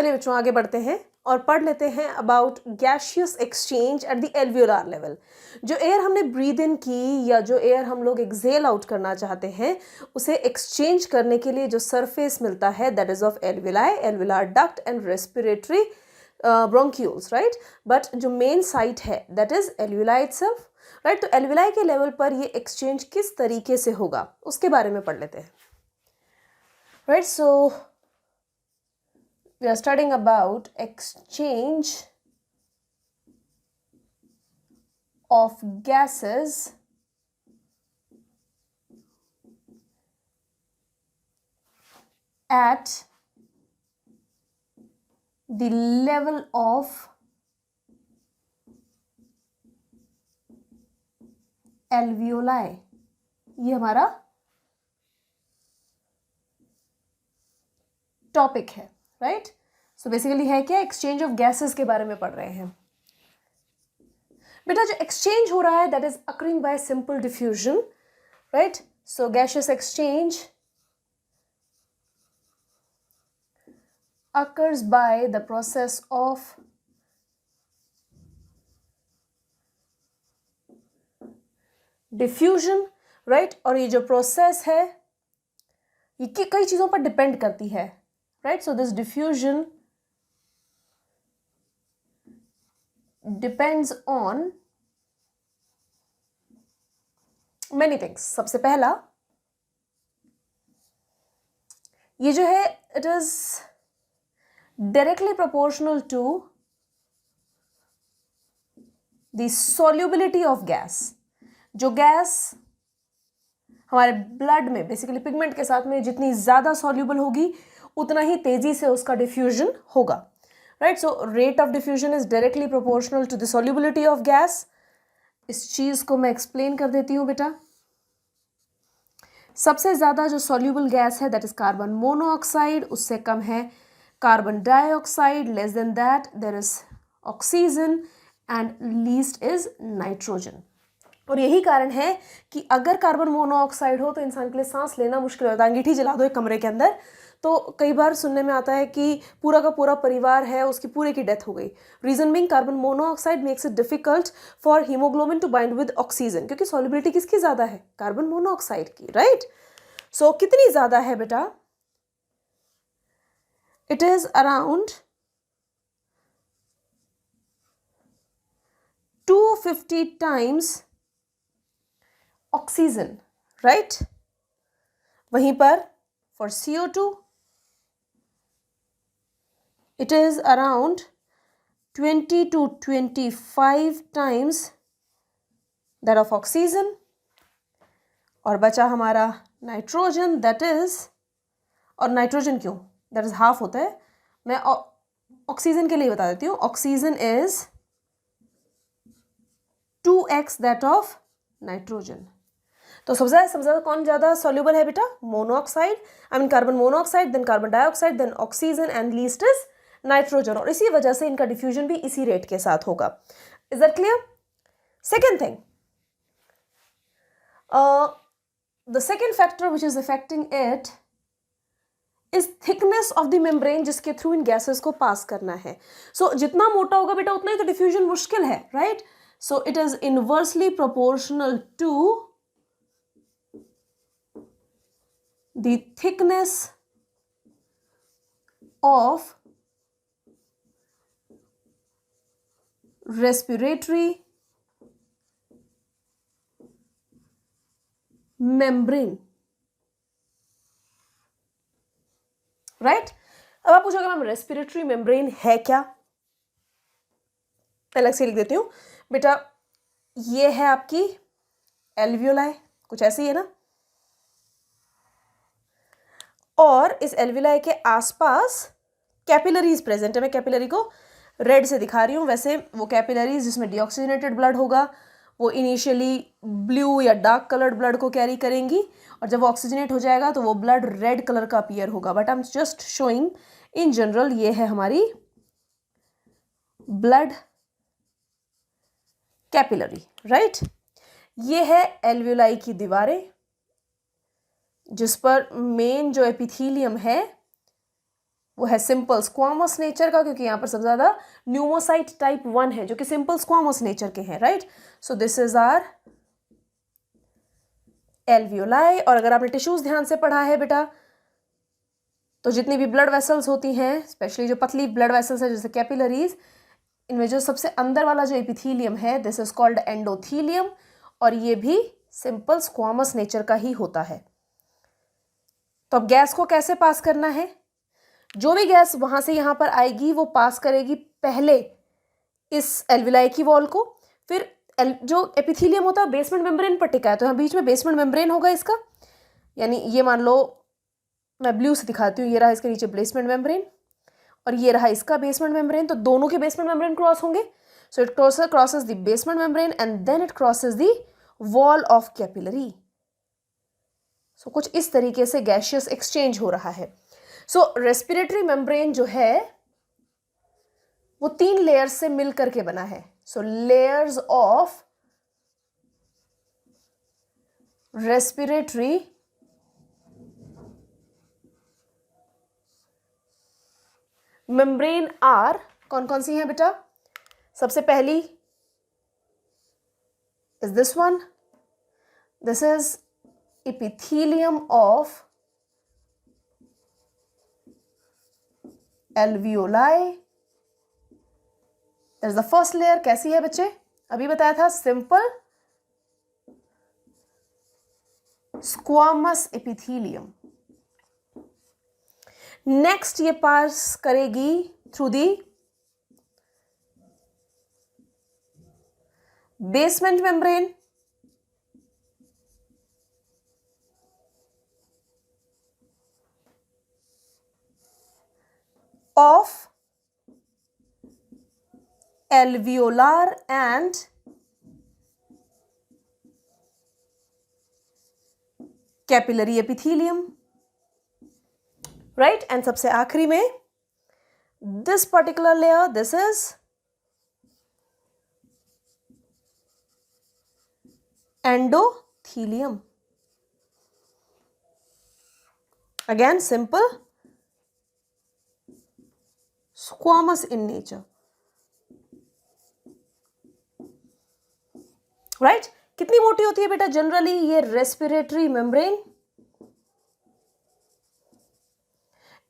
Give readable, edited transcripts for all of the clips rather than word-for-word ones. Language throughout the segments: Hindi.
चलिए बच्चों आगे बढ़ते हैं और पढ़ लेते हैं about gaseous exchange at the alveolar level. जो एयर हमने ब्रीद इन की या जो एयर हम लोग एक्सेल आउट करना चाहते हैं उसे एक्सचेंज करने के लिए जो सरफेस मिलता है that is of alveoli, alveolar duct and respiratory bronchioles, right. But जो मेन साइट है that is alveoli itself, right. तो एल्वियोलाई के लेवल पर ये एक्सचेंज किस तरीके से होगा उसके बारे में पढ़ लेते हैं, right. So we are studying about exchange of gases at the level of alveoli। ये हमारा टॉपिक है, राइट। सो बेसिकली है क्या, एक्सचेंज ऑफ गैसेस के बारे में पढ़ रहे हैं बेटा। जो एक्सचेंज हो रहा है that is occurring bye simple diffusion, right. So gaseous exchange occurs by the process of diffusion, right। और ये जो प्रोसेस है ये कई चीजों पर डिपेंड करती है, right। So this diffusion depends on many things। सबसे पहला ये जो है it is directly proportional to the solubility of gas। जो गैस हमारे ब्लड में बेसिकली पिगमेंट के साथ में जितनी ज्यादा सॉल्यूबल होगी उतना ही तेजी से उसका डिफ्यूजन होगा, right. So rate of diffusion is directly proportional to the solubility of gas. इस चीज को मैं एक्सप्लेन कर देती हूं बेटा। सबसे ज्यादा जो सॉल्युबल गैस है दैट इज कार्बन मोनोऑक्साइड, उससे कम है carbon dioxide, less than that there is oxygen and least is nitrogen. और यही कारण है कि अगर कार्बन मोनोऑक्साइड हो तो इंसान के लिए सांस लेना मुश्किल होता है। अंगीठी जला दो एक कमरे के अंदर तो कई बार सुनने में आता है कि पूरा का पूरा परिवार है उसकी पूरे की डेथ हो गई। Reason being carbon monoxide makes it difficult for haemoglobin to bind with oxygen, क्योंकि सॉल्युबिलिटी किसकी ज्यादा है, कार्बन मोनोऑक्साइड की, राइट। सो कितनी ज्यादा है बेटा, it is around 250 times oxygen, right. वहीं पर for CO2 it is around 20 to 25 times that of oxygen। और बचा हमारा नाइट्रोजन दैट इज, और नाइट्रोजन क्यों, दैट इज हाफ होता है। मैं ऑक्सीजन के लिए बता देती हूँ, oxygen is 2x that of nitrogen. तो सबसे ज्यादा कौन ज्यादा सॉल्युबल है बेटा, monoxide, I mean carbon monoxide, then carbon dioxide, then oxygen and least is nitrogen. और इसी वजह से इनका डिफ्यूजन भी इसी रेट के साथ होगा। Is that clear? Second thing, the second factor which is affecting it is thickness of the membrane जिसके थ्रू इन गैसेस को पास करना है। सो जितना मोटा होगा बेटा उतना ही तो डिफ्यूजन मुश्किल है, right. So it is inversely proportional to the thickness of respiratory membrane, right। अब आप पूछोगे मैम रेस्पिरेटरी मेम्ब्रेन है क्या, अलग से लिख देती हूं बेटा। ये है आपकी एल्वियोलाई, कुछ ऐसी है ना, और इस एल्वियोलाई के आसपास कैपिलरीज प्रेजेंट है। मैं कैपिलरी को रेड से दिखा रही हूँ, वैसे वो कैपिलरीज जिसमें डीऑक्सीजनेटेड ब्लड होगा वो इनिशियली ब्लू या डार्क कलर्ड ब्लड को कैरी करेंगी और जब वो ऑक्सीजनेट हो जाएगा तो वो ब्लड रेड कलर का अपीयर होगा। But I am just showing in general, ये है हमारी ब्लड कैपिलरी, राइट। ये है एल्वियोलाई की दीवारें, जिस पर मेन जो एपिथेलियम है वो है सिंपल स्क्वामस नेचर का, क्योंकि यहाँ पर सबसे ज़्यादा न्यूमोसाइट टाइप 1 है जो कि सिंपल स्क्वामस नेचर के हैं, right. So this is our alveoli. और अगर आपने टिश्यूज ध्यान से पढ़ा है बेटा, तो जितनी भी ब्लड वेसल्स होती हैं, स्पेशली जो पतली ब्लड वेसल्स है जैसे कैपिलरीज, इनमें जो सबसे अंदर वाला जो एपिथेलियम है दिस इज कॉल्ड एंडोथेलियम, और ये भी सिंपल स्क्वामस नेचर का ही होता है। तो अब गैस को कैसे पास करना है? जो भी गैस वहां से यहां पर आएगी वो पास करेगी पहले इस एल्विलाई की वॉल को, फिर जो एपिथेलियम होता है बेसमेंट मेम्ब्रेन पर टिका है, तो यहाँ बीच में बेसमेंट मेम्ब्रेन होगा इसका, यानी ये मान लो मैं ब्लू से दिखाती हूँ, ये रहा इसके नीचे बेसमेंट मेम्ब्रेन और ये रहा इसका बेसमेंट मेम्ब्रेन, तो दोनों के बेसमेंट मेम्ब्रेन क्रॉस होंगे। So it crosses the basement membrane and then it crosses the wall of capillary. So कुछ इस तरीके से गैशियस एक्सचेंज हो रहा है। सो रेस्पिरेटरी मेम्ब्रेन जो है वो 3 लेयर्स से मिल करके बना है। So layers of respiratory membrane are, कौन कौन सी हैं बेटा? सबसे पहली is this one, this is epithelium of alveoli. That is the first layer. कैसी है बच्चे? अभी बताया था सिंपल स्क्वामस epithelium. नेक्स्ट ये पास करेगी through the basement membrane of alveolar and capillary epithelium, right? And सबसे आखिरी में this particular layer, this is endothelium. Again simple squamous in nature, right? कितनी मोटी होती है बेटा जनरली ये respiratory membrane?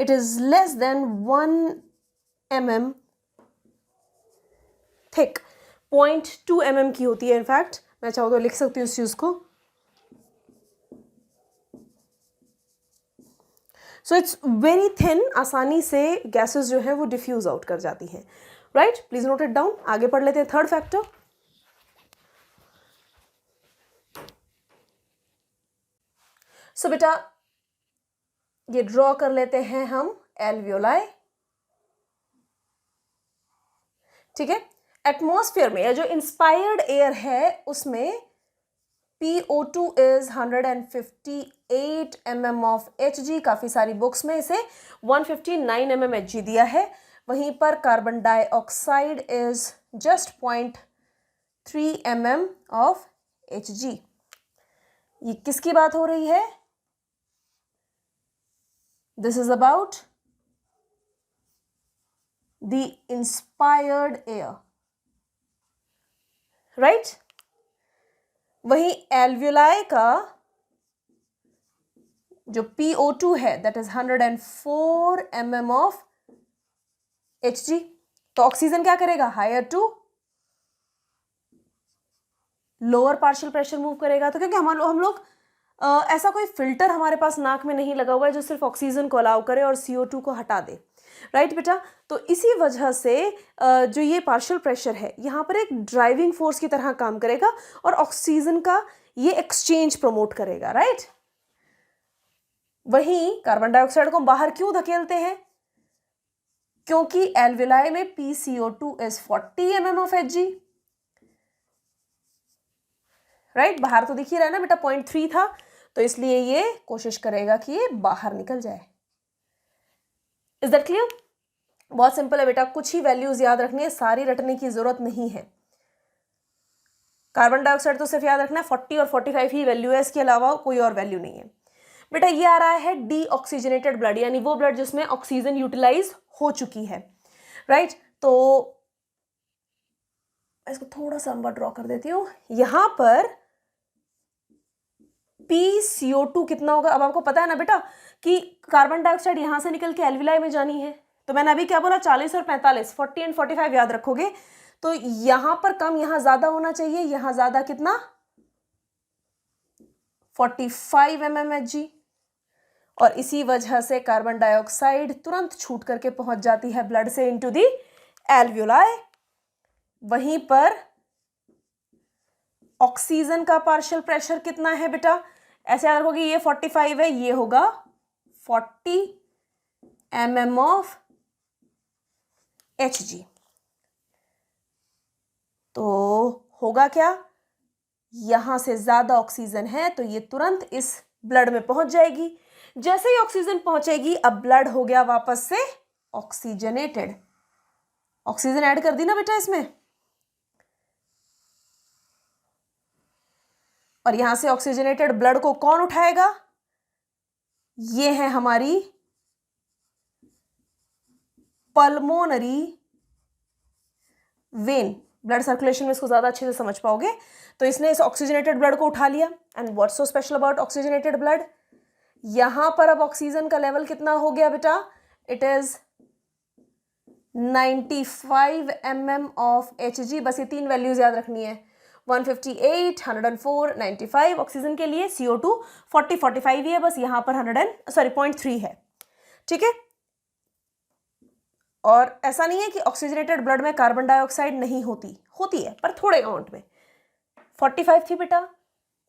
It is less than 1 mm thick, 0.2 mm की होती है। इनफैक्ट मैं चाहूँ तो लिख सकती हूँ इस चीज को। सो इट्स वेरी थिन, आसानी से गैसेस जो है वो डिफ्यूज आउट कर जाती हैं, right? Please note it down. आगे पढ़ लेते हैं थर्ड फैक्टर। सो बेटा ये ड्रॉ कर लेते हैं हम एल्वियोलाई, ठीक है। एटमॉस्फेयर में या जो इंस्पायर्ड एयर है उसमें PO2 is 158 mm of Hg। काफी सारी बुक्स में इसे 159 mm Hg दिया है। वहीं पर carbon dioxide is just 0.3 mm of Hg। ये किसकी बात हो रही है? This is about the inspired air, right? वहीं एल्वियोलाई का जो PO2 है that is 104 mm of Hg। तो ऑक्सीजन क्या करेगा? Higher to lower partial pressure move करेगा। तो क्योंकि हम लोग ऐसा कोई फिल्टर हमारे पास नाक में नहीं लगा हुआ है जो सिर्फ ऑक्सीजन को अलाउ करे और CO2 को हटा दे, राइट बेटा? तो इसी वजह से जो ये पार्शियल प्रेशर है यहाँ पर एक ड्राइविंग फोर्स की तरह काम करेगा और ऑक्सीजन का ये एक्सचेंज प्रमोट करेगा, राइट? वहीं कार्बन डाइऑक्साइड को बाहर क्यों धकेलते हैं? क्योंकि एल्वियोलाई में PCO2 is 40 mm of Hg, right? बाहर तो दिख ही रहा है ना बेटा, 0.3 था, तो इसलिए ये कोशिश करेगा कि ये बाहर निकल जाए। Is that clear? बहुत सिंपल है बेटा, कुछ ही वैल्यूज याद रखनी है, सारी रटने की जरूरत नहीं है। कार्बन डाइऑक्साइड तो सिर्फ याद रखना है 40 और 45 ही वैल्यू है, इसके अलावा कोई और वैल्यू नहीं है। बेटा ये आ रहा है डीऑक्सीजनेटेड ब्लड, यानी वो ब्लड जिसमें ऑक्सीजन यूटिलाइज हो चुकी है, राइट। तो इसको थोड़ा सा लंबा ड्रॉ कर देती हूँ। यहां पर PCO2 कितना होगा? अब आपको पता है ना बेटा कि कार्बन डाइऑक्साइड यहां से निकल के एल्विलाई में जानी है, तो मैंने अभी क्या बोला 40 और 45, 40 एंड 45 याद रखोगे। तो यहां पर कम, यहां ज्यादा होना चाहिए, यहां ज्यादा कितना 45 mmHg, और इसी वजह से कार्बन डाइऑक्साइड तुरंत छूट करके पहुंच जाती है ब्लड से इनटू दी एल्वियोलाई। वहीं पर ऑक्सीजन का पार्शियल प्रेशर कितना है बेटा? ऐसे याद रखोगे ये 45 है, ये होगा 40 mm ऑफ Hg। तो होगा क्या, यहां से ज्यादा ऑक्सीजन है तो ये तुरंत इस ब्लड में पहुंच जाएगी। जैसे ही ऑक्सीजन पहुंचेगी, अब ब्लड हो गया वापस से ऑक्सीजनेटेड। ऑक्सीजन ऐड कर दी ना बेटा इसमें, और यहां से ऑक्सीजनेटेड ब्लड को कौन उठाएगा? ये है हमारी पल्मोनरी वेन। ब्लड सर्कुलेशन में इसको ज्यादा अच्छे से समझ पाओगे। तो इसने इस ऑक्सीजनेटेड ब्लड को उठा लिया। And what's so special about oxygenated blood? यहां पर अब ऑक्सीजन का लेवल कितना हो गया बेटा? It is 95 mm of Hg। बस ये तीन वैल्यूज याद रखनी है, 158, 104, 95 ऑक्सीजन के लिए। CO2 40, 45 ही है, बस यहां पर 0.3 है, ठीक है। और ऐसा नहीं है कि ऑक्सीजनेटेड ब्लड में कार्बन डाइऑक्साइड नहीं होती है, पर थोड़े अमाउंट में। 45 थी बेटा,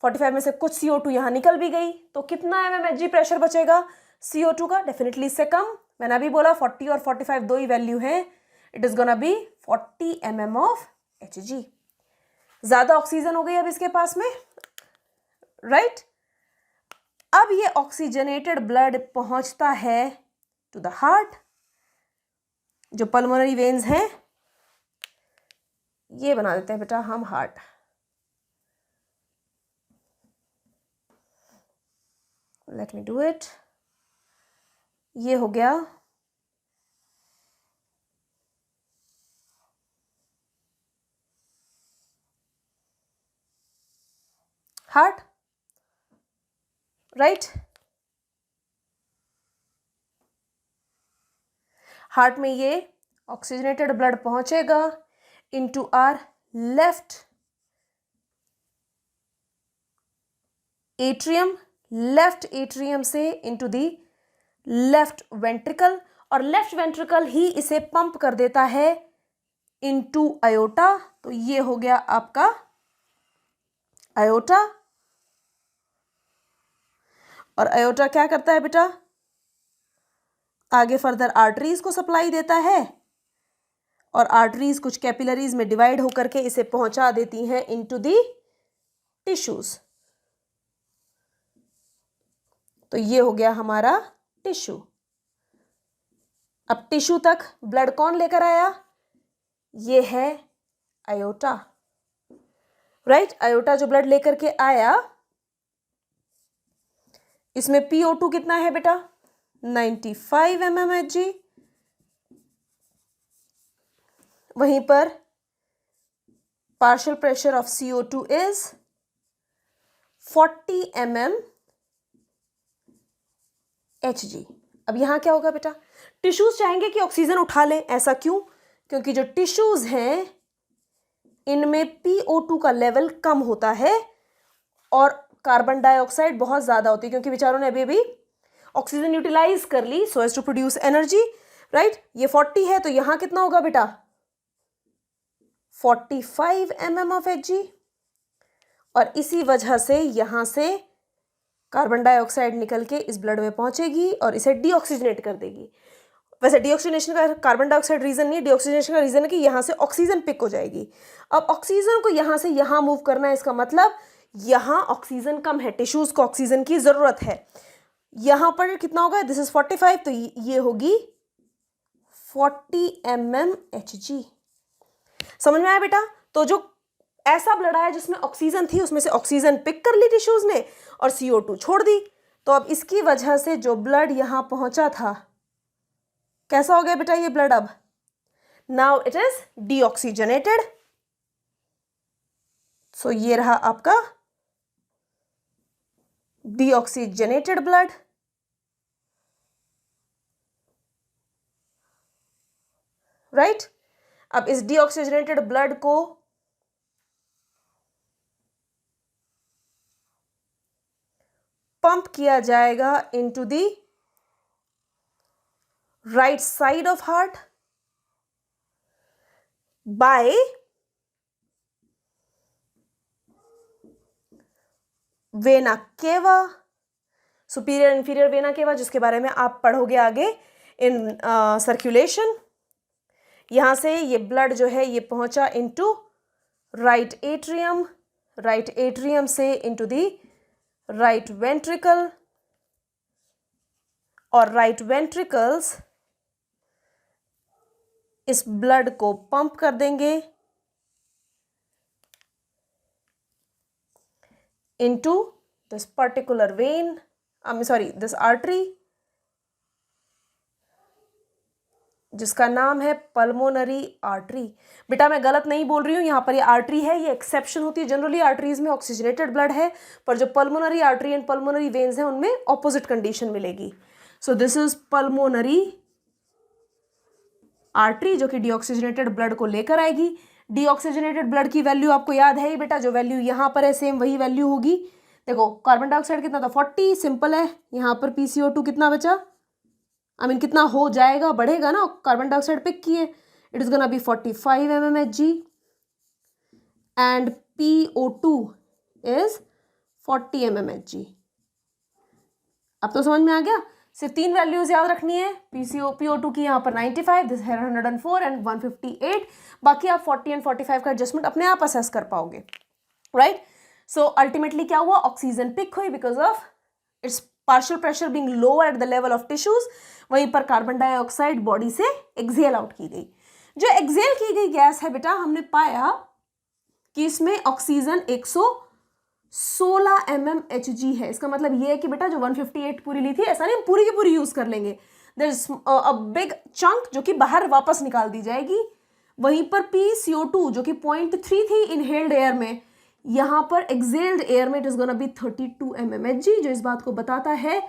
45 में से कुछ CO2 यहां निकल भी गई, तो कितना mmHg प्रेशर बचेगा CO2 का? डेफिनेटली इससे कम। मैंने अभी बोला 40 और 45 दो ही वैल्यू है, it is gonna be 40 mm of Hg। ज्यादा ऑक्सीजन हो गई अब इसके पास में, राइट। अब ये ऑक्सीजनेटेड ब्लड पहुंचता है टू द हार्ट। जो पल्मोनरी वेन्स हैं ये बना देते हैं बेटा हम heart. Let me do it. ये हो गया हार्ट, राइट। हार्ट में ये ऑक्सीजनेटेड ब्लड पहुंचेगा into our left atrium, left atrium से इनटू दी लेफ्ट वेंट्रिकल, और लेफ्ट वेंट्रिकल ही इसे पंप कर देता है इनटू अयोटा। तो ये हो गया आपका अयोटा। और अयोटा क्या करता है बेटा? आगे फर्दर आर्टरीज को सप्लाई देता है, और आर्टरीज कुछ कैपिलरीज में डिवाइड होकर के इसे पहुंचा देती हैं इनटू दी टिश्यूज। तो ये हो गया हमारा टिश्यू। अब टिश्यू तक ब्लड कौन लेकर आया? ये है अयोटा, राइट। अयोटा जो ब्लड लेकर के आया, इसमें PO2 कितना है बेटा? 95 mmHg। वहीं पर partial pressure of CO2 is 40 mmHg। अब यहां क्या होगा बेटा? टिश्यूज चाहेंगे कि ऑक्सीजन उठा लें, ऐसा क्यों? क्योंकि जो टिश्यूज हैं इनमें PO2 का लेवल कम होता है और कार्बन डाइऑक्साइड बहुत ज्यादा होती है, क्योंकि बेचारों ने अभी ऑक्सीजन यूटिलाइज कर ली so as to produce energy, right. ये 40 है तो यहां कितना होगा बेटा? 45 mm ऑफ Hg। और इसी वजह से यहां से कार्बन डाइऑक्साइड निकल के इस ब्लड में पहुंचेगी और इसे डीऑक्सीजनेट कर देगी। वैसे डीऑक्सीजनेशन का कार्बन डाइऑक्साइड रीजन नहीं, डीऑक्सीजनेशन का रीजन है कि यहां से ऑक्सीजन पिक हो जाएगी। अब ऑक्सीजन को यहां से यहां मूव करना है, इसका मतलब यहां ऑक्सीजन कम है, टिश्यूज को ऑक्सीजन की जरूरत है। यहां पर कितना होगा? दिस इज 45, तो ये होगी 40 mmHg। समझ में आया बेटा? तो जो ऐसा ब्लड आया जिसमें ऑक्सीजन थी, उसमें से ऑक्सीजन पिक कर ली टिश्यूज ने और CO2 छोड़ दी, तो अब इसकी वजह से जो ब्लड यहां पहुंचा था, कैसा हो गया बेटा ये ब्लड? अब नाउ इट इज डीऑक्सीजनेटेड। सो ये रहा आपका डीऑक्सीजनेटेड ब्लड। राइट? अब इस डीऑक्सीजनेटेड ब्लड को पंप किया जाएगा into the right side of heart by vena cava, superior inferior vena cava, जिसके बारे में आप पढ़ोगे आगे इन सर्कुलेशन। यहां से ये ब्लड जो है ये पहुंचा into right atrium, right atrium से इनटू दी राइट वेंट्रिकल, और राइट वेंट्रिकल्स इस ब्लड को पंप कर देंगे into this particular vein, this artery, जिसका नाम है पल्मोनरी आर्टरी। बेटा मैं गलत नहीं बोल रही हूँ, यहाँ पर ये आर्टरी है, ये एक्सेप्शन होती है। जनरली आर्टरीज में ऑक्सीजनेटेड ब्लड है, पर जो pulmonary artery and pulmonary veins हैं उनमें ऑपोजिट कंडीशन मिलेगी। सो दिस इज पल्मोनरी आर्टरी जो कि डीऑक्सीजनेटेड ब्लड को लेकर आएगी। डीऑक्सीजनेटेड ब्लड की वैल्यू आपको याद है ही बेटा, जो वैल्यू यहाँ पर है सेम वही वैल्यू होगी। देखो कार्बन डाइऑक्साइड कितना था 40, सिंपल है। यहाँ पर PCO2 कितना बचा, कितना हो जाएगा, बढ़ेगा ना, कार्बन डाइऑक्साइड पिक किए, it is gonna be 45 mmHg and PO2 is 40 mmHg। अब तो समझ में आ गया। सिर्फ 3 वैल्यूज याद रखनी है। PO2 की यहाँ पर 95, दिस है 104 एंड 158। बाकी आप 40 एंड 45 का एडजस्टमेंट अपने आप असेस कर पाओगे। राइट? सो अल्टीमेटली क्या हुआ, ऑक्सीजन पिक हुई because of its partial pressure being lower at the level of tissues. वहीं पर कार्बन डाइऑक्साइड बॉडी से एक्सेल आउट की गई। जो एक्सेल की गई गैस है बेटा, हमने पाया कि इसमें ऑक्सीजन 116 mmHg है। इसका मतलब ये है कि बेटा जो 158 पूरी ली थी, ऐसा नहीं हम पूरी की पूरी यूज कर लेंगे, there is a big chunk जो कि बाहर वापस निकाल दी जाएगी। वहीं पर PCO2 जो कि 0.3 थी इनहेल्ड एयर में, यहां पर एक्सेल्ड एयर में it is gonna be 32 mmHg, जो इस बात को बताता है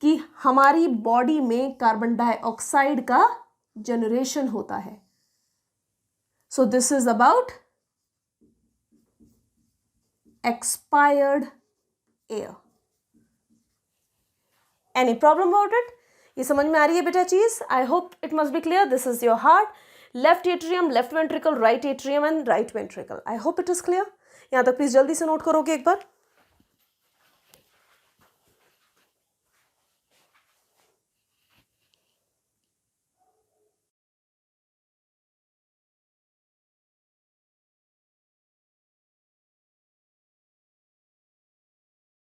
कि हमारी बॉडी में कार्बन डाइऑक्साइड का जनरेशन होता है। सो this is about expired air. Any problem about it? ये समझ में आ रही है बेटा चीज? I hope it must be clear. This is your heart, left atrium, left ventricle, right atrium and right ventricle. I hope it is clear. यहाँ तक प्लीज जल्दी से नोट करोगे एक बार।